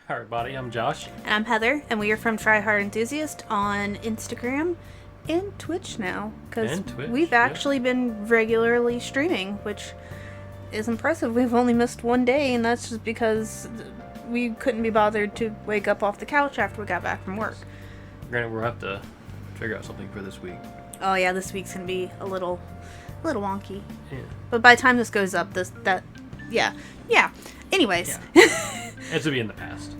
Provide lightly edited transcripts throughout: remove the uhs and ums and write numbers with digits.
Hi everybody, I'm Josh. And I'm Heather, and we are from Try Hard Enthusiast on Instagram and Twitch now. Because And Twitch, we've actually been regularly streaming, which is impressive. We've only missed one day, and that's just because we couldn't be bothered to wake up off the couch after we got back from work. Granted, we'll have to figure out something for this week. Oh yeah, this week's gonna be a little wonky. Yeah. But by the time this goes up, yeah. Anyways. Yeah. It should be in the past.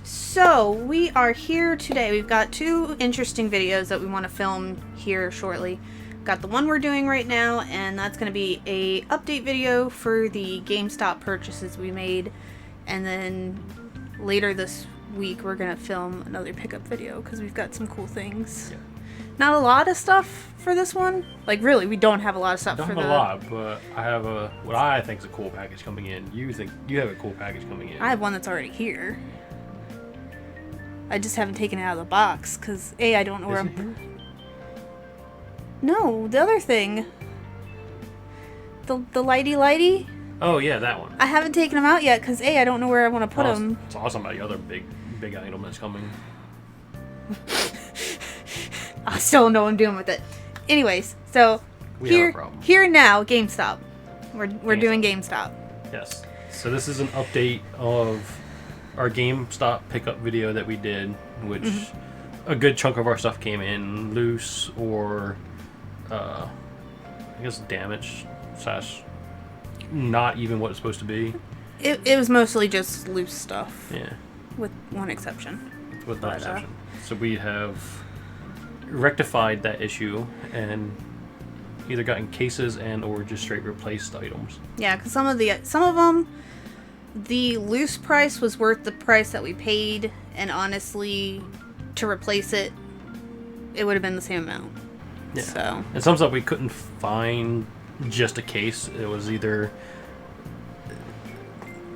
So we are here today. We've got two interesting videos that we want to film here shortly. Got the one we're doing right now, and that's going to be a update video for the Gamestop purchases we made. And then later this week, we're going to film another pickup video because we've got some cool things. Yeah. Not a lot of stuff for this one. Like, really, we don't have a lot of stuff Don't for have a lot, but I have what I think is a cool package coming in. You think you have a cool package coming in? I have one that's already here. I just haven't taken it out of the box because I don't know where I'm. No, the other thing. The lighty. Oh yeah, that one. I haven't taken them out yet because I don't know where I want to put them. It's awesome about the other big item that's coming. I still don't know what I'm doing with it. Anyways, so here now, GameStop. We're doing GameStop. Yes. So this is an update of our GameStop pickup video that we did, which a good chunk of our stuff came in loose or I guess damaged / not even what it's supposed to be. It was mostly just loose stuff. Yeah. With one exception. With one exception. So we have rectified that issue and either gotten cases and or just straight replaced items. Yeah, because some of them, the loose price was worth the price that we paid, and honestly, to replace it, it would have been the same amount. Yeah. So. And some stuff we couldn't find just a case. It was either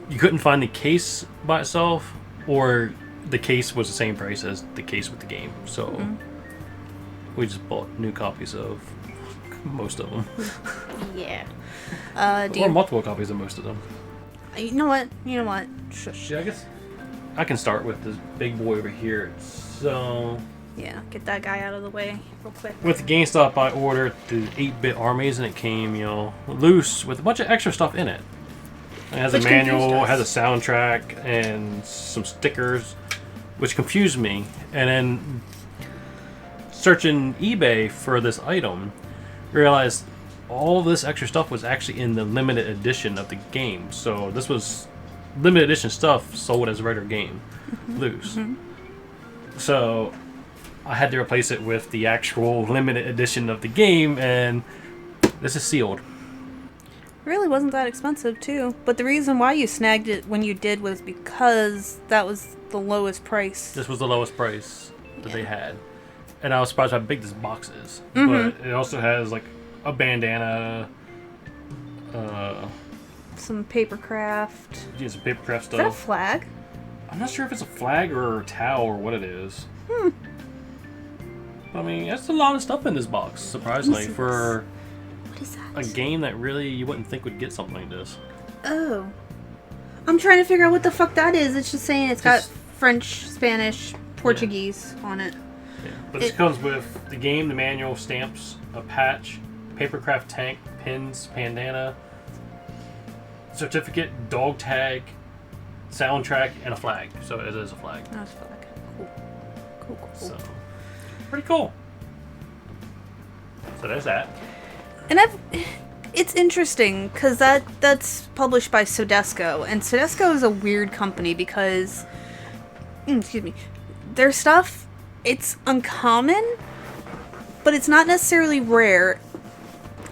you couldn't find the case by itself, or the case was the same price as the case with the game. So we just bought new copies of most of them. Yeah. Or multiple copies of most of them. You know what? Shush. Yeah, I guess I can start with this big boy over here. So yeah, get that guy out of the way real quick. With GameStop, I ordered the 8-bit armies, and it came, loose with a bunch of extra stuff in it. It has a manual, has a soundtrack, and some stickers, which confused me. And then searching eBay for this item, realized all this extra stuff was actually in the limited edition of the game. So this was limited edition stuff sold as a regular game, loose. So I had to replace it with the actual limited edition of the game, and this is sealed. It really wasn't that expensive, too. But the reason why you snagged it when you did was because that was the lowest price. This was the lowest price that they had. And I was surprised how big this box is. But it also has, like, a bandana, some papercraft. Yeah, some papercraft stuff. Is that a flag? I'm not sure if it's a flag or a towel or what it is. I mean, that's a lot of stuff in this box, surprisingly, for what is that? a game that really you wouldn't think would get something like this. Oh. I'm trying to figure out what the fuck that is. It's just saying it's got French, Spanish, Portuguese on it. Yeah, but this comes with the game, the manual, stamps, a patch, papercraft tank, pins, bandana, certificate, dog tag, soundtrack, and a flag. So it is a flag. Oh, it's a flag. Cool. So, pretty cool. So there's that. And it's interesting because that's published by Sodesco, and Sodesco is a weird company because, excuse me, their stuff, it's uncommon, but it's not necessarily rare,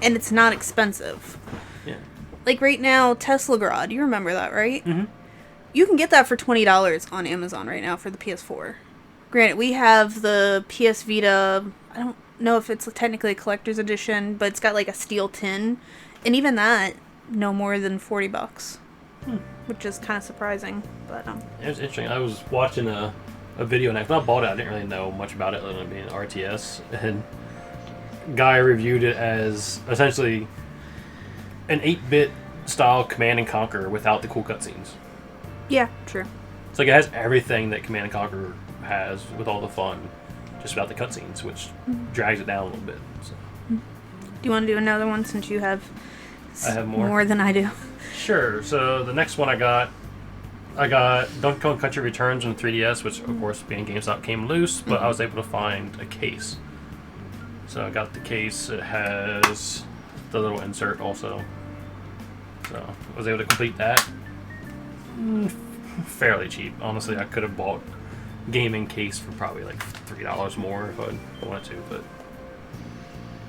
and it's not expensive. Yeah. Like right now, Teslagrad, you remember that, right? You can get that for $20 on Amazon right now for the PS4. Granted, we have the PS Vita, I don't know if it's technically a collector's edition, but it's got like a steel tin, and even that, no more than $40, which is kind of surprising. But it was interesting. I was watching a video, and when I bought it, I didn't really know much about it other than being RTS, and guy reviewed it as essentially an 8-bit style Command and Conquer without the cool cutscenes. Yeah, true. It's like it has everything that Command & Conquer has with all the fun, just without the cutscenes, which drags it down a little bit. So. Do you want to do another one since you have I have more than I do? Sure. So the next one I got Donkey Kong Country Returns on 3DS, which of course being GameStop came loose, but I was able to find a case. So I got the case. It has the little insert also. So I was able to complete that. Fairly cheap. Honestly, I could have bought gaming case for probably like $3 more if I wanted to, but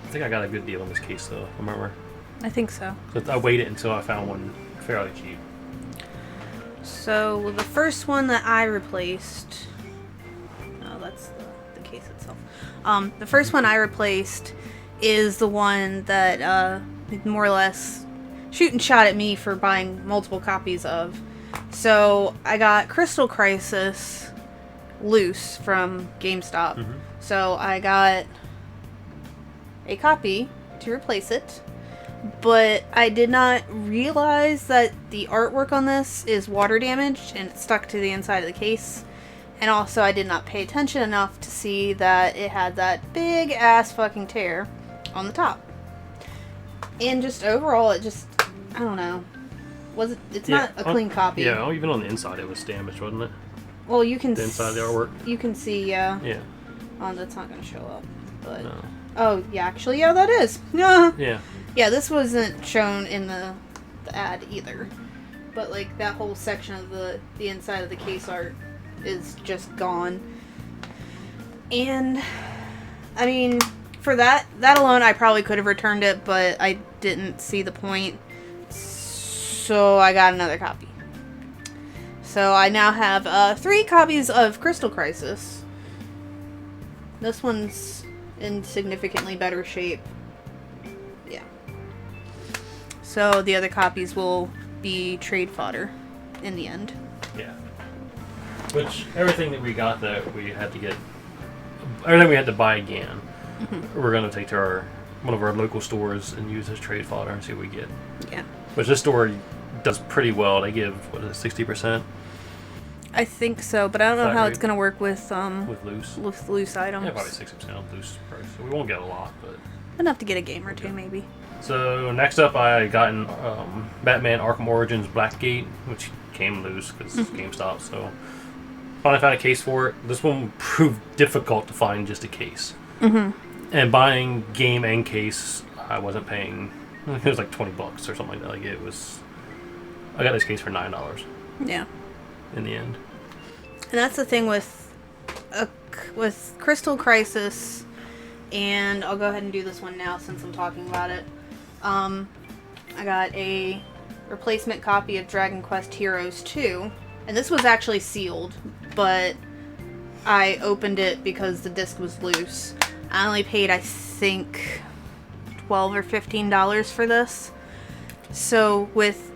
I think I got a good deal on this case though. Remember? I think so. So I waited until I found one fairly cheap. So the first one that I replaced, no, that's the case itself. The first one I replaced is the one that more or less shoot and shot at me for buying multiple copies of. So I got Crystal Crisis loose from GameStop. So I got a copy to replace it. But I did not realize that the artwork on this is water damaged and it's stuck to the inside of the case. And also I did not pay attention enough to see that it had that big ass fucking tear on the top. And just overall it just, I don't know. It's not a clean copy. Yeah, even on the inside it was damaged, wasn't it? Well, you can the inside of the artwork. You can see, yeah. Yeah. Oh, that's not going to show up. But no. Oh, yeah, actually, yeah, that is. Yeah. Yeah. Yeah, this wasn't shown in the ad either. But, like, that whole section of the inside of the case art is just gone. And, I mean, for that alone, I probably could have returned it, but I didn't see the point. So I got another copy. So I now have 3 copies of Crystal Crisis. This one's in significantly better shape. Yeah. So the other copies will be trade fodder in the end. Yeah. Which, everything that we got that we had to get, everything we had to buy again, we're going to take to one of our local stores and use as trade fodder and see what we get. Yeah. Which this store does pretty well. They give, 60%? I think so, but I don't know how it's going to work with loose items. Yeah, probably 60% loose price. So we won't get a lot, but enough to get a game or two, maybe. So next up, I got Batman Arkham Origins Blackgate, which came loose because it's GameStop. So finally found a case for it. This one proved difficult to find just a case. And buying game and case, I wasn't paying. It was like $20 or something like that. Like it was. I got this case for $9. Yeah. In the end. And that's the thing with Crystal Crisis, and I'll go ahead and do this one now since I'm talking about it. I got a replacement copy of Dragon Quest Heroes 2, and this was actually sealed, but I opened it because the disc was loose. I only paid, I think, $12 or $15 for this. So with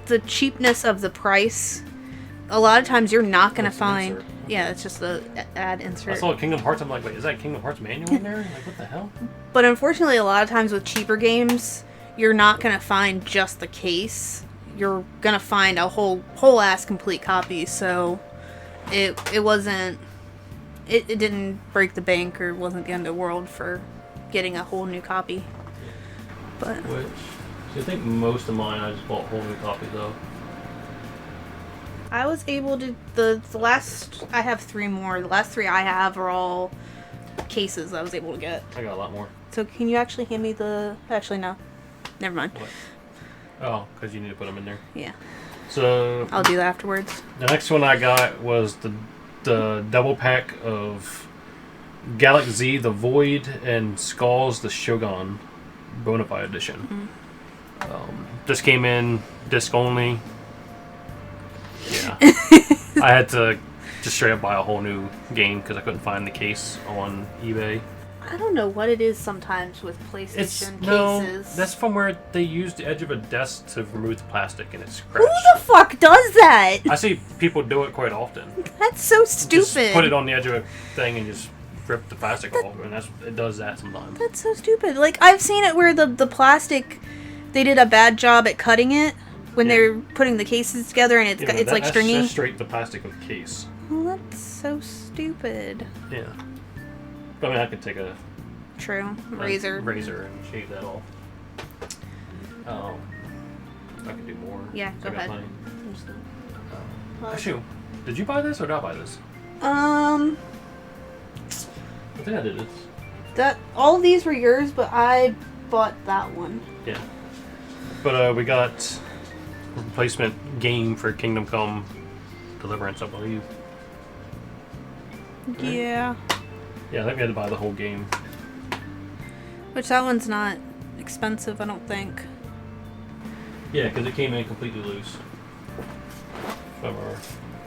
the cheapness of the price, a lot of times you're not going to find... Insert. Yeah, it's just the ad insert. I saw Kingdom Hearts, I'm like, wait, is that Kingdom Hearts manual in there? Like, what the hell? But unfortunately, a lot of times with cheaper games, you're not going to find just the case. You're going to find a whole ass complete copy, so it wasn't... It didn't break the bank or wasn't the end of the world for getting a whole new copy. But... Which... So I think most of mine I just bought whole new copies though. I was able to... The last... I have 3 more. The last 3 I have are all cases I was able to get. I got a lot more. So can you actually hand me the... Actually, no. Never mind. What? Oh, because you need to put them in there. Yeah. So... I'll do that afterwards. The next one I got was the double pack of Galaxy Z, the Void, and Skulls, the Shogun Bonafide Edition. This came in disc only. Yeah. I had to just straight up buy a whole new game because I couldn't find the case on eBay. I don't know what it is sometimes with PlayStation cases. No, that's from where they used the edge of a desk to remove the plastic and it's scratched. Who the fuck does that? I see people do it quite often. That's so stupid. Just put it on the edge of a thing and just rip the plastic off, and it does that sometimes. That's so stupid. Like, I've seen it where the plastic, they did a bad job at cutting it when they're putting the cases together and it's like stringy. That's straight the plastic of the case. Well, that's so stupid. Yeah. But I mean, I could take a razor and shave that off. I could do more. Yeah, go ahead. Actually, did you buy this or did I buy this? I think I did this. All of these were yours, but I bought that one. Yeah. But we got a replacement game for Kingdom Come Deliverance, I believe. Yeah. Yeah, I think we had to buy the whole game. Which that one's not expensive, I don't think. Yeah, because it came in completely loose.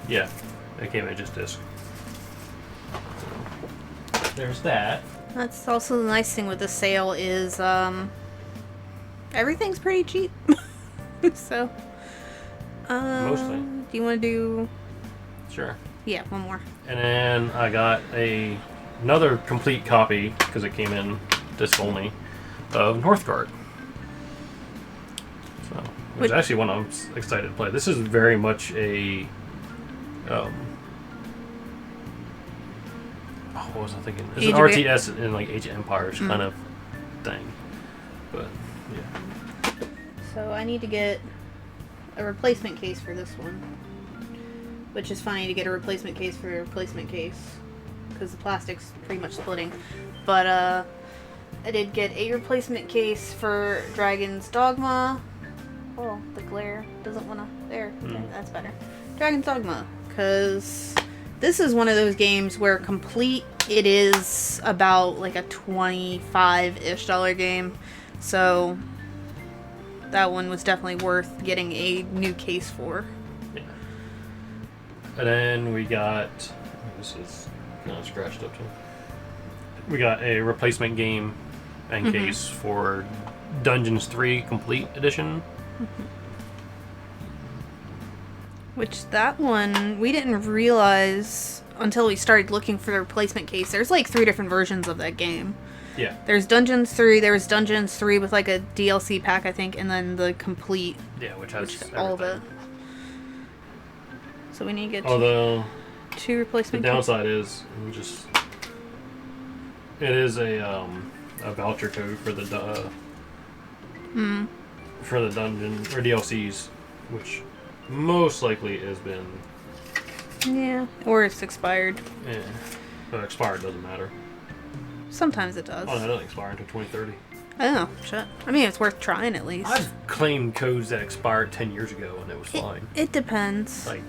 Yeah, it came in just disc. So, there's that. That's also the nice thing with the sale is everything's pretty cheap. So, mostly. Do you want to do? Sure. Yeah, one more. And then I got another complete copy because it came in disc only of Northgard. So, which is actually one I'm excited to play. This is very much a what was I thinking? It's an RTS in like Age of Empires kind of thing. But yeah. So I need to get a replacement case for this one. Which is funny to get a replacement case for a replacement case. Because the plastic's pretty much splitting. But I did get a replacement case for Dragon's Dogma. Oh, the glare doesn't want to... There. Okay, that's better. Dragon's Dogma. Because this is one of those games where complete it is about like a $25-ish game. So that one was definitely worth getting a new case for. Yeah. And then we got... This is kind of scratched up too. We got a replacement game and case for Dungeons 3 Complete Edition. Which that one, we didn't realize until we started looking for the replacement case. There's like 3 different versions of that game. Yeah. There's Dungeons 3, there was Dungeons 3 with like a DLC pack, I think, and then the Complete. Yeah, which has all of it. So we need to get two replacement The downside is it is a voucher code for the dungeon or DLCs, which most likely has been or it's expired. Yeah, but expired doesn't matter. Sometimes it does. Oh, no, it doesn't expire until 2030. Oh, shit. I mean, it's worth trying at least. I've claimed codes that expired 10 years ago and it was fine. It depends. Like,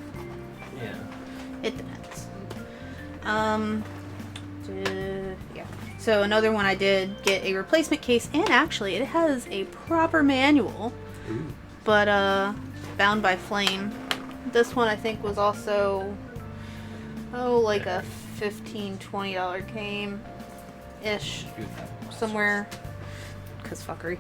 yeah. It depends. Yeah. So another one I did get a replacement case, and actually it has a proper manual. Ooh. But bound by flame. This one I think was also like a $15-$20 game ish somewhere, cause fuckery.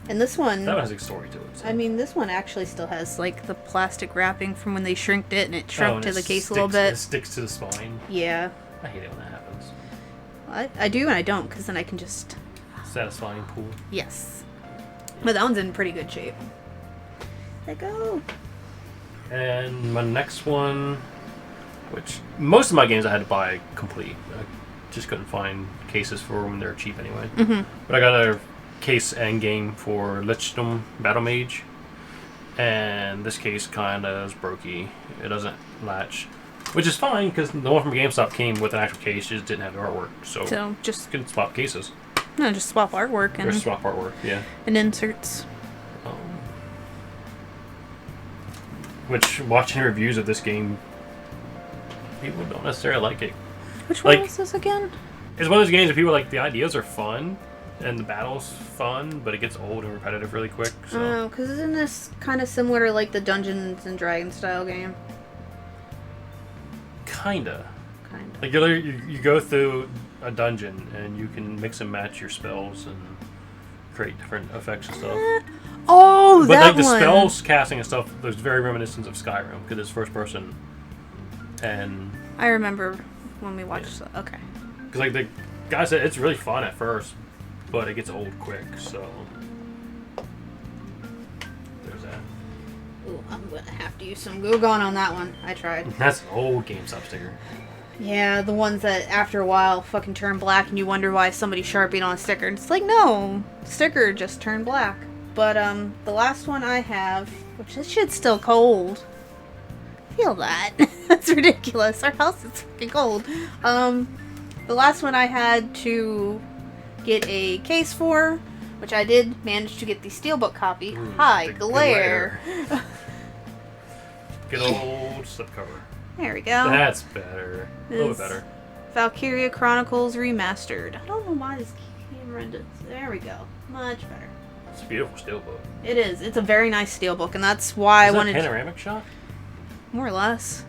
And this one that has a story to it. So. I mean, this one actually still has like the plastic wrapping from when they shrinked it, and it shrunk to the case a little bit. It sticks to the spine. Yeah. I hate it when that happens. I do and I don't, because then I can just... Satisfying pool. Yes. But that one's in pretty good shape. Let go. And my next one, which most of my games I had to buy complete. I just couldn't find cases for when they're cheap anyway. But I got a case and game for Lichdom Battle Mage. And this case kind of is brokey. It doesn't latch. Which is fine, because the one from GameStop came with an actual case, just didn't have the artwork. So just... You can swap cases. No, just swap artwork. Or swap artwork, yeah. And inserts. Which, watching reviews of this game, people don't necessarily like it. Which one is this again? It's one of those games where people are like, the ideas are fun, and the battle's fun, but it gets old and repetitive really quick. So. Oh, because isn't this kind of similar to like the Dungeons and Dragons style game? Kinda. Like you go through a dungeon and you can mix and match your spells and create different effects and stuff. Oh, but that like the one. spells casting and stuff, there's very reminiscent of Skyrim because it's first person. And I remember when we watched that. Okay. Because like the guy said, it's really fun at first, but it gets old quick. So there's that. Ooh, I'm gonna have to use some glue gun on that one. I tried. That's an old GameStop sticker. Yeah, the ones that after a while fucking turn black and you wonder why somebody sharpied on a sticker. And it's like, no, sticker just turned black. But the last one I have, which this shit's still cold. Feel that. That's ridiculous. Our house is fucking cold. The last one I had to get a case for, which I did manage to get the Steelbook copy. Ooh, Hi, the glare. Good old slipcover. There we go. That's better. A little bit better. Valkyria Chronicles Remastered. I don't know why this camera does. There we go. Much better. It's a beautiful steelbook. It is. It's a very nice steelbook, and that's why I wanted. Is it a panoramic shot? More or less.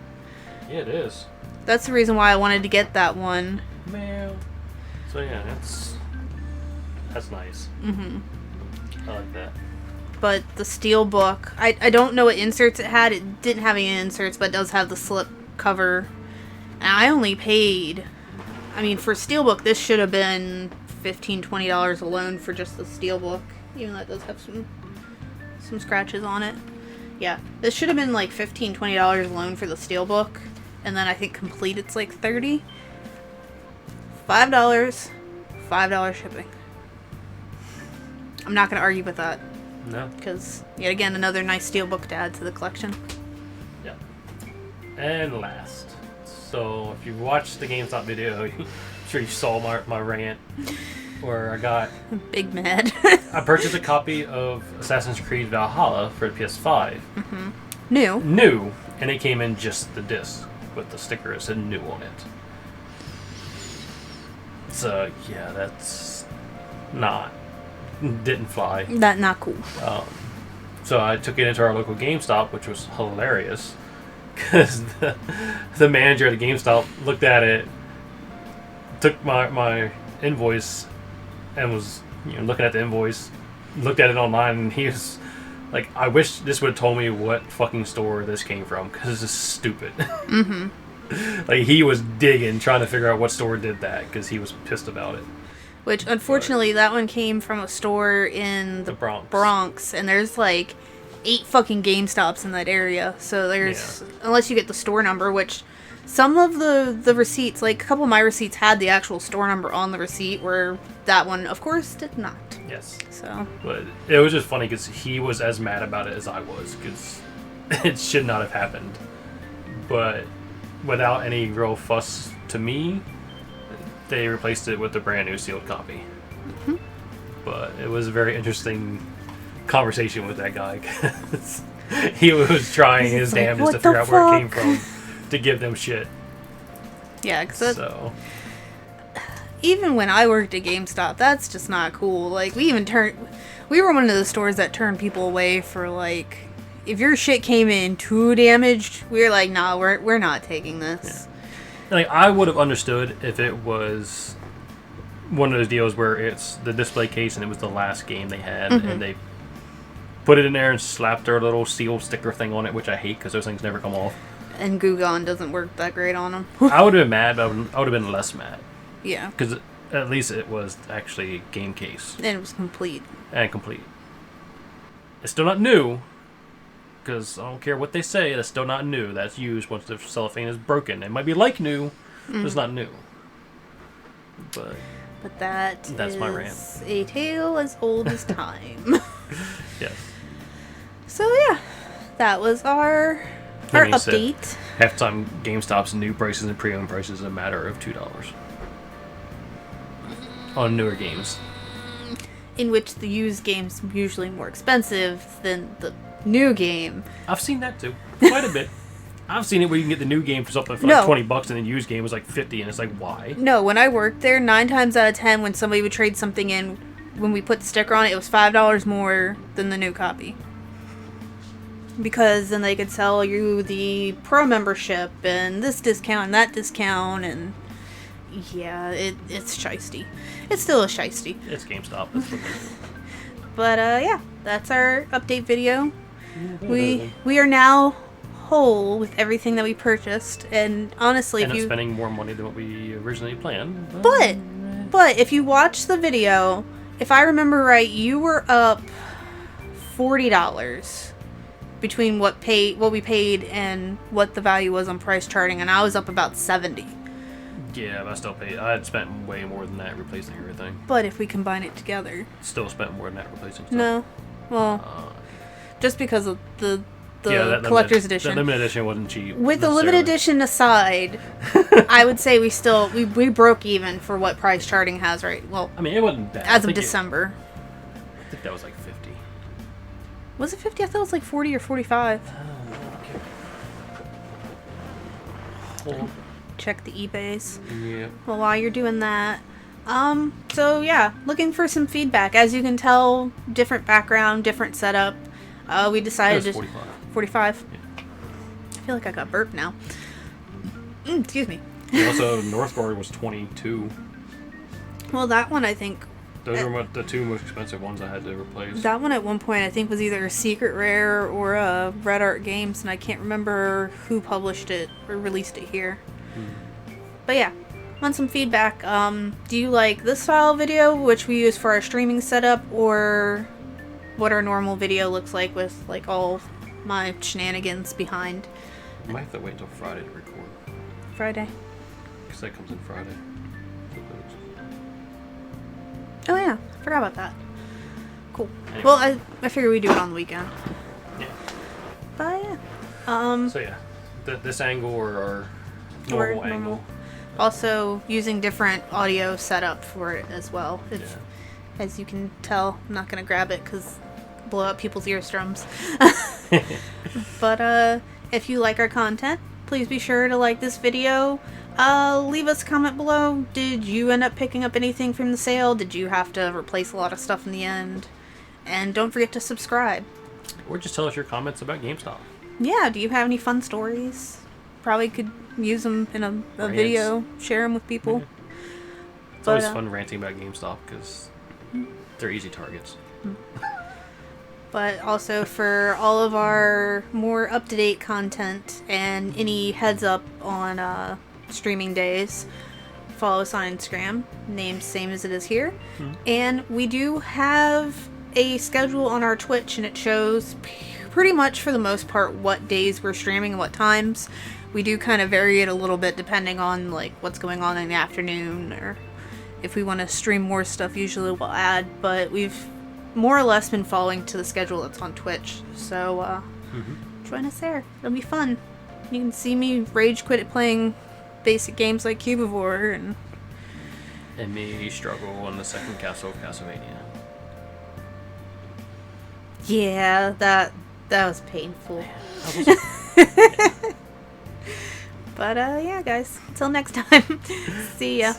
Yeah, it is. That's the reason why I wanted to get that one. Man. So yeah, that's nice. Mm-hmm. I like that. But the steelbook, I don't know what inserts it had. It didn't have any inserts, but it does have the slip cover. And I only paid, I mean, for steelbook, this should have been $15, $20 alone for just the steelbook. Even though it does have some scratches on it. Yeah, this should have been like $15, $20 alone for the steelbook. And then I think complete it's like $30. $5 shipping. I'm not going to argue with that. No. Because, yet again, another nice steelbook to add to the collection. Yeah. And last. So, if you watched the GameStop video, I'm sure you saw my rant where I got... Big mad. I purchased a copy of Assassin's Creed Valhalla for the PS5. Mm-hmm. New. New. And it came in just the disc with the sticker that said new on it. So, yeah, that's not... Didn't fly. That not cool. So I took it into our local GameStop, which was hilarious. Because the manager at the GameStop looked at it, took my invoice, and was looking at the invoice, looked at it online, and he was like, I wish this would have told me what fucking store this came from, because this is stupid. Mm-hmm. Like, he was digging, trying to figure out what store did that, because he was pissed about it. Which, unfortunately, that one came from a store in the Bronx, and there's like 8 fucking GameStops in that area. So there's, unless you get the store number, which some of the receipts, like a couple of my receipts had the actual store number on the receipt, where that one, of course, did not. Yes. So. But it was just funny because he was as mad about it as I was, because it should not have happened. But without any real fuss to me, they replaced it with a brand new sealed copy. Mm-hmm. But it was a very interesting conversation with that guy, because he was trying his damnedest to figure out where it came from to give them shit. Yeah, because so even when I worked at GameStop, that's just not cool. Like, we were one of the stores that turned people away for, like, if your shit came in too damaged, we were like, nah, we're not taking this. Yeah. Like, I would have understood if it was one of those deals where it's the display case and it was the last game they had, mm-hmm. and they put it in there and slapped their little seal sticker thing on it, which I hate because those things never come off. And Goo Gone doesn't work that great on them. I would have been mad, but I would have been less mad. Yeah. Because at least it was actually a game case. And it was complete. And complete. It's still not new. Because I don't care what they say, that's still not new. That's used once the cellophane is broken. It might be like new, but it's not new. But that's my rant. A tale as old as time. Yes. So yeah, that was our update. Halftime GameStop's new prices and pre-owned prices is a matter of $2 on newer games. In which the used game's usually more expensive than the new game. I've seen that too, quite a bit. I've seen it where you can get the new game for something for like $20 and the used game was like $50, and it's like, why? No, when I worked there, 9 times out of 10, when somebody would trade something in, when we put the sticker on it, it was $5 more than the new copy. Because then they could sell you the pro membership and this discount and that discount, and yeah, it's shisty. It's still a shisty. It's GameStop. That's what they do. But yeah, that's our update video. We are now whole with everything that we purchased, and honestly, if you spending more money than what we originally planned. But if you watch the video, if I remember right, you were up $40 between what we paid and what the value was on price charting, and I was up about 70. Yeah, but I still paid. I had spent way more than that replacing everything. But if we combine it together, Still spent more than that replacing stuff. no, well, just because of the that collector's edition. The limited edition wasn't cheap. With the limited edition aside, I would say we broke even for what price charting has right. Well, I mean, it wasn't bad. As of December. I think that was like 50. Was it 50? I thought it was like 40 or 45. Okay. Check the eBays. Yeah. Well, while you're doing that, so yeah, looking for some feedback. As you can tell, different background, different setup. We decided It was to 45. 45. Yeah. I feel like I got burped now. Excuse me. Also, Northgard was 22. Well, that one I think. Those were the two most expensive ones I had to replace. That one at one point I think was either a secret rare or a Red Art Games, and I can't remember who published it or released it here. But yeah, want some feedback. Do you like this style of video, which we use for our streaming setup, or what our normal video looks like with like all my shenanigans behind? I might have to wait until Friday to record. Friday. Because that comes in Friday. Oh yeah, forgot about that. Cool. Anyway. Well, I figure we do it on the weekend. Yeah. But yeah. So yeah, this angle or our normal angle. Also using different audio setup for it as well. As you can tell, I'm not gonna grab it because blow out people's earstrums. But if you like our content, please be sure to like this video. Leave us a comment below. Did you end up picking up anything from the sale? Did you have to replace a lot of stuff in the end? And don't forget to subscribe. Or just tell us your comments about GameStop. Yeah, do you have any fun stories? Probably could use them in a video, share them with people. Mm-hmm. It's always fun ranting about GameStop because they're easy targets. But also for all of our more up-to-date content and any heads up on streaming days, follow us on Instagram, name same as it is here. And we do have a schedule on our Twitch, and it shows pretty much for the most part what days we're streaming and what times. We do kind of vary it a little bit depending on like what's going on in the afternoon, or if we want to stream more stuff, usually we'll add, but we've more or less been following to the schedule that's on Twitch, so join us there. It'll be fun. You can see me rage quit at playing basic games like Cubivore and me struggle on the second castle of Castlevania. Yeah, that was painful. But yeah, guys, until next time. See ya.